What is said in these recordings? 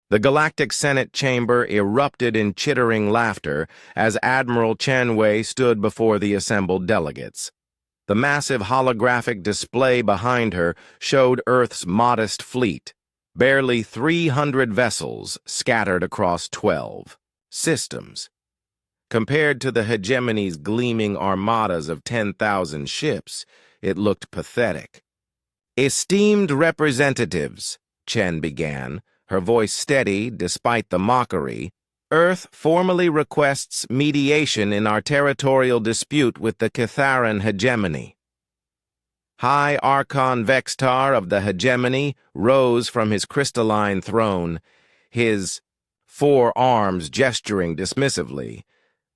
The Galactic Senate chamber erupted in chittering laughter as Admiral Chenwei stood before the assembled delegates. The massive holographic display behind her showed Earth's modest fleet, barely 300 vessels scattered across 12 systems. Compared to the hegemony's gleaming armadas of 10,000 ships, it looked pathetic. "Esteemed representatives," Chen began, her voice steady despite the mockery, "Earth formally requests mediation in our territorial dispute with the Catharan hegemony." High Archon Vextar of the hegemony rose from his crystalline throne, his 4 arms gesturing dismissively.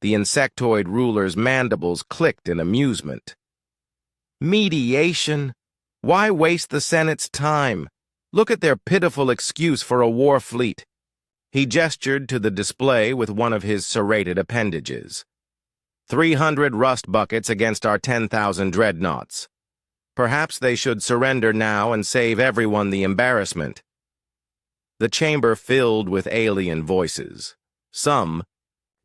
The insectoid ruler's mandibles clicked in amusement. "Mediation? Why waste the Senate's time? Look at their pitiful excuse for a war fleet." He gestured to the display with one of his serrated appendages. 300 rust buckets against our 10,000 dreadnoughts. Perhaps they should surrender now and save everyone the embarrassment. The chamber filled with alien voices, some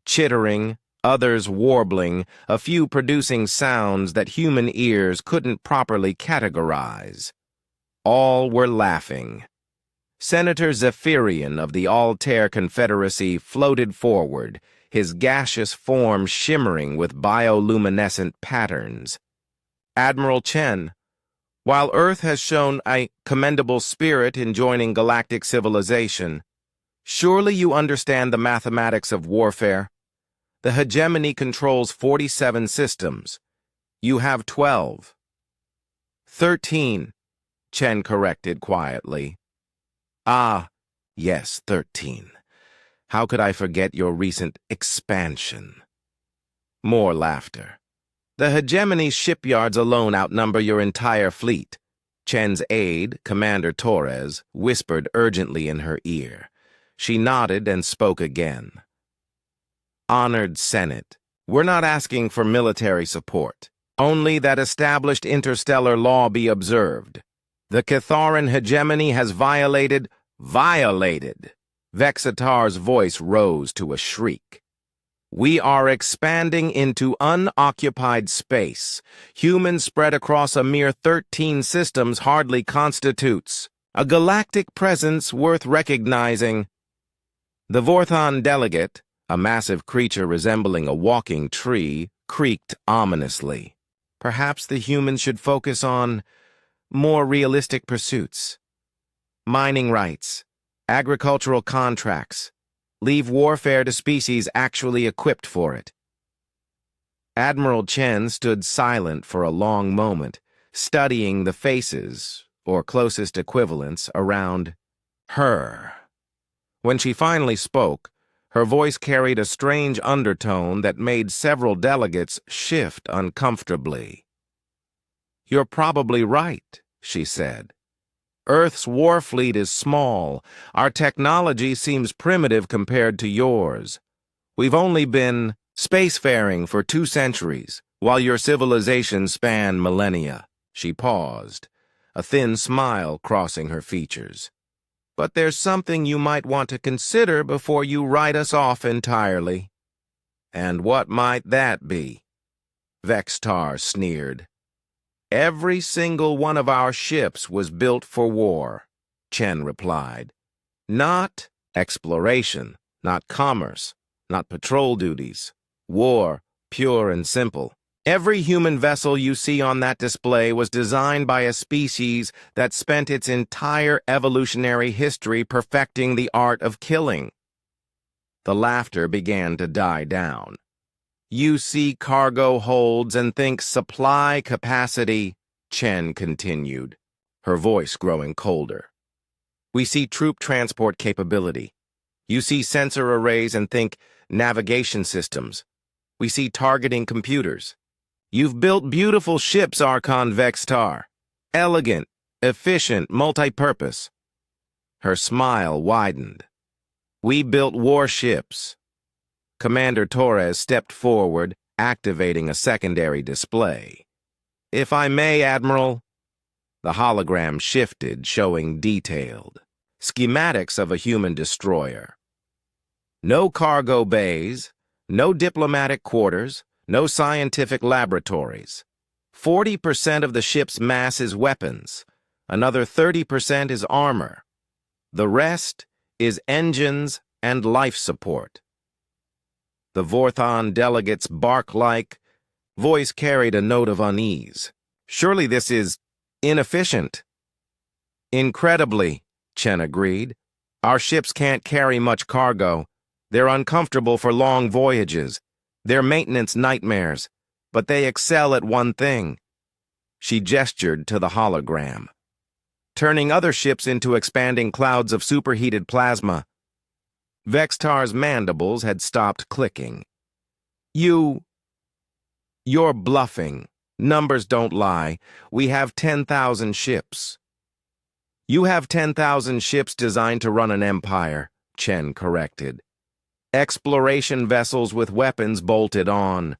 chittering, others warbling, a few producing sounds that human ears couldn't properly categorize. All were laughing. Senator Zephyrian of the Altair Confederacy floated forward, his gaseous form shimmering with bioluminescent patterns. "Admiral Chen, while Earth has shown a commendable spirit in joining galactic civilization, surely you understand the mathematics of warfare? The hegemony controls 47 systems. You have 12. 13, Chen corrected quietly. "Ah, yes, 13. How could I forget your recent expansion?" More laughter. "The hegemony's shipyards alone outnumber your entire fleet," Chen's aide, Commander Torres, whispered urgently in her ear. She nodded and spoke again. "Honored Senate, we're not asking for military support, only that established interstellar law be observed. The Catharan hegemony has violated. Vexitar's voice rose to a shriek. "We are expanding into unoccupied space. Humans spread across a mere 13 systems hardly constitutes a galactic presence worth recognizing." The Vorthon delegate, a massive creature resembling a walking tree, creaked ominously. Perhaps the humans should focus on more realistic pursuits. Mining rights, agricultural contracts, leave warfare to species actually equipped for it. Admiral Chen stood silent for a long moment, studying the faces, or closest equivalents, around her. When she finally spoke, her voice carried a strange undertone that made several delegates shift uncomfortably. "You're probably right," she said. "Earth's Warfleet is small. Our technology seems primitive compared to yours. We've only been spacefaring for 2 centuries, while your civilization spanned millennia." She paused, a thin smile crossing her features. "But there's something you might want to consider before you write us off entirely." "And what might that be?" Vextar sneered. "Every single one of our ships was built for war," Chen replied. "Not exploration, not commerce, not patrol duties. War, pure and simple. Every human vessel you see on that display was designed by a species that spent its entire evolutionary history perfecting the art of killing." The laughter began to die down. "You see cargo holds and think supply capacity," Chen continued, her voice growing colder. "We see troop transport capability. You see sensor arrays and think navigation systems. We see targeting computers. You've built beautiful ships, Archon Vextar. Elegant, efficient, multi-purpose." Her smile widened. "We built warships." Commander Torres stepped forward, activating a secondary display. "If I may, Admiral." The hologram shifted, showing detailed schematics of a human destroyer. No cargo bays, no diplomatic quarters, no scientific laboratories. 40% of the ship's mass is weapons. Another 30% is armor. The rest is engines and life support. The Vorthon delegate's bark-like voice carried a note of unease. Surely this is inefficient. Incredibly, Chen agreed. Our ships can't carry much cargo. They're uncomfortable for long voyages. They're maintenance nightmares, but they excel at one thing. She gestured to the hologram, turning other ships into expanding clouds of superheated plasma. Vextar's mandibles had stopped clicking. You're bluffing. Numbers don't lie. We have 10,000 ships. You have 10,000 ships designed to run an empire, Chen corrected. Exploration vessels with weapons bolted on.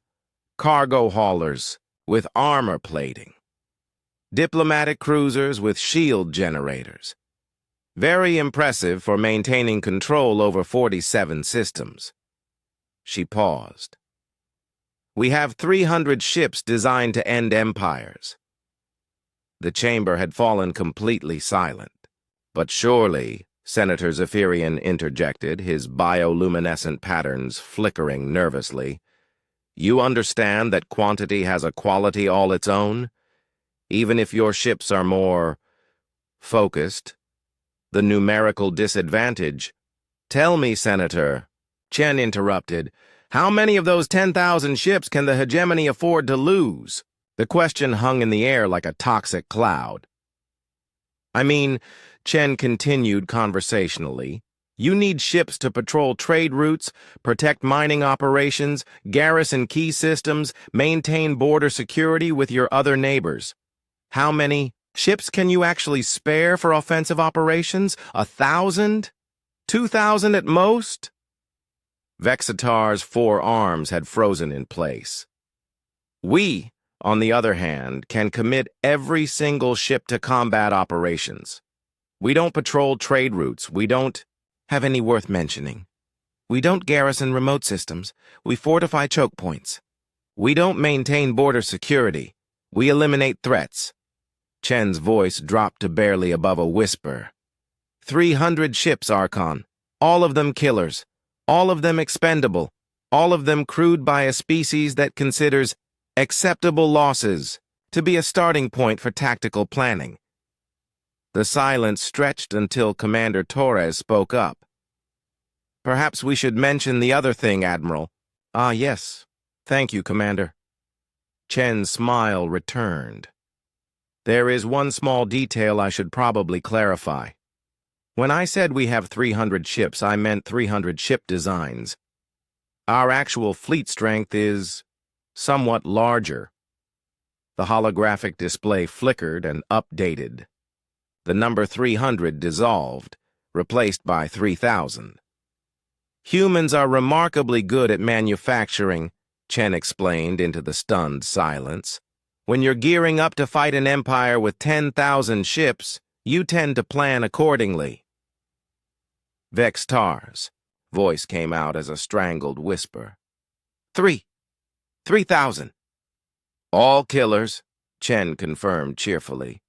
Cargo haulers with armor plating. Diplomatic cruisers with shield generators. Very impressive for maintaining control over 47 systems. She paused. We have 300 ships designed to end empires. The chamber had fallen completely silent. But surely, Senator Zephyrian interjected, his bioluminescent patterns flickering nervously, you understand that quantity has a quality all its own? Even if your ships are more focused, the numerical disadvantage. Tell me, Senator, Chen interrupted, how many of those 10,000 ships can the hegemony afford to lose? The question hung in the air like a toxic cloud. I mean, Chen continued conversationally, you need ships to patrol trade routes, protect mining operations, garrison key systems, maintain border security with your other neighbors. How many ships can you actually spare for offensive operations? 1,000? 2,000 at most? Vexitar's 4 arms had frozen in place. We, on the other hand, can commit every single ship to combat operations. We don't patrol trade routes. We don't have any worth mentioning. We don't garrison remote systems. We fortify choke points. We don't maintain border security. We eliminate threats. Chen's voice dropped to barely above a whisper. 300 ships, Archon. All of them killers. All of them expendable. All of them crewed by a species that considers acceptable losses to be a starting point for tactical planning. The silence stretched until Commander Torres spoke up. Perhaps we should mention the other thing, Admiral. Ah, yes. Thank you, Commander. Chen's smile returned. There is one small detail I should probably clarify. When I said we have 300 ships, I meant 300 ship designs. Our actual fleet strength is somewhat larger. The holographic display flickered and updated. The number 300 dissolved, replaced by 3,000. Humans are remarkably good at manufacturing, Chen explained into the stunned silence. When you're gearing up to fight an empire with 10,000 ships, you tend to plan accordingly. Vextar's voice came out as a strangled whisper. 3,000. All killers, Chen confirmed cheerfully.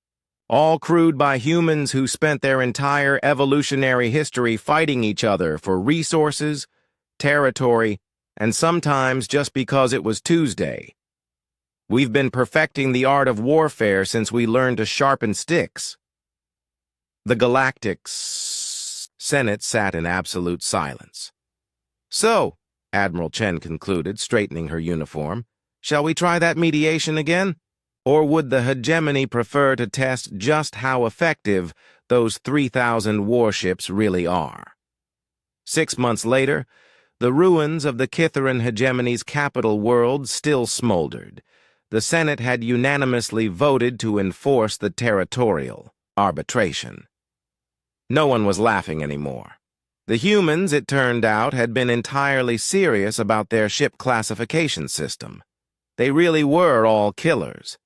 All crewed by humans who spent their entire evolutionary history fighting each other for resources, territory, and sometimes just because it was Tuesday. We've been perfecting the art of warfare since we learned to sharpen sticks. The Galactic Senate sat in absolute silence. So, Admiral Chen concluded, straightening her uniform, shall we try that mediation again? Or would the hegemony prefer to test just how effective those 3,000 warships really are? 6 months later, the ruins of the Kitharan hegemony's capital world still smoldered. The Senate had unanimously voted to enforce the territorial arbitration. No one was laughing anymore. The humans, it turned out, had been entirely serious about their ship classification system. They really were all killers.